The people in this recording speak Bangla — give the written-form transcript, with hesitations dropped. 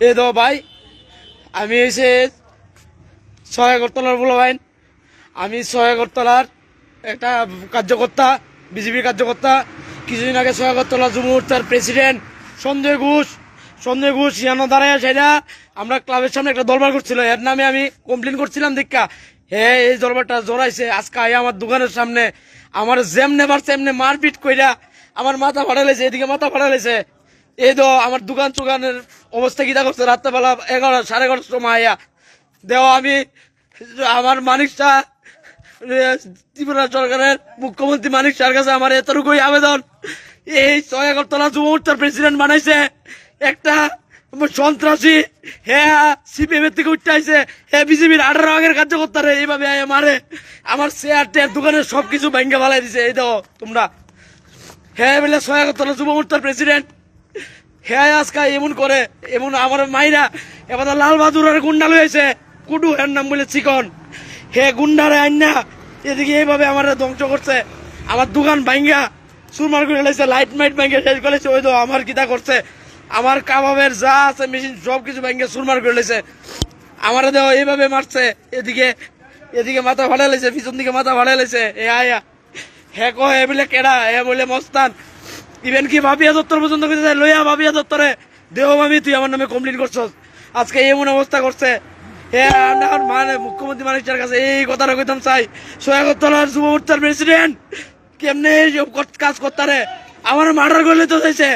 এ দো ভাই, আমি এসে আগরতলার বলো ভাই, আমি আগরতলার একটা কার্যকর্তা, বিজেপির কার্যকর্তা। কিছুদিন আগে আগরতলা যুব মোর্চার প্রেসিডেন্ট সঞ্জয় ঘোষ ইয়ানো দাঁড়ায় সেটা আমরা ক্লাবের সামনে একটা দরবার করছিল, এর নামে আমি কমপ্লেন করছিলাম দেখা এই দরবারটা জড়াইছে। আজকে আয় আমার দোকানের সামনে আমার যেমনে পারছে এমনি মারপিট কইরা আমার মাথা ফাটা লেছে, এদিকে মাথা ফাটা লেছে। এই তো আমার দোকানের অবস্থা কিটা করছে, রাত্রেবেলা 11 সাড়ে 11টার সময় আয়া দেওয়া। আমি আমার মানিক শাহ, ত্রিপুরা সরকারের মুখ্যমন্ত্রী মানিক শাহর কাছে আমার এতটুকুই আবেদন, এই আগরতলা যুব মোর্চার প্রেসিডেন্ট বানাইছে একটা সন্ত্রাসী, হ্যাঁ সিপিএম এর থেকে উঠতে আইছে, হ্যাঁ বিজেপির 18 আগের কার্যকর্তা রে এইভাবে মারে, আমার চেয়ার টেয়ার দোকানের সবকিছু ভেঙে ফেলাই দিছে। এই দেখো তোমরা, হ্যাঁ বলে আগরতলা যুব মোর্চার প্রেসিডেন্ট, হ্যাঁ আজকে এমন করে এমন আমার মাইরা এবার লাল বাহাদুরের গুন্ডা লইছে, কুডু এর নাম বলে চিকন, হে গুন্ডারে আইনা এদিকে এইভাবে আমার ধ্বংস করছে, আমার দোকান ভাঙ্গা সুরমার করে লাইছে, লাইট মাইট ভাঙ্গে শেষ করেছে। ওই তো আমার কিতা করছে, আমার কাবাবের যা আছে মেশিন সবকিছু ভাঙ্গে সুরমার করে লাইছে, আমার দেহ এইভাবে মারছে, এদিকে মাথা ফাড়া লাইছে, পিছন দিকে মাথা ফাড়া লাইছে। এ আয়া হ্যাঁ কো হে বলে কেডা, হে বলে মস্তান, ইভেন কি ভাবিয়া দত্তর পর্যন্ত লইয়া ভাবিয়া দত্তরে দেহ ভাবি তুই আমার নামে কমপ্লেন করছস, আজকে এমন অবস্থা করছে। হ্যাঁ মানে মুখ্যমন্ত্রী মানুষের কাছে এই কথাটা কইতাম চাই, আগরতলার যুব মোর্চার প্রেসিডেন্ট কেমনে কাজ করতারে আমার মার্ডার করলে তো চাইছে।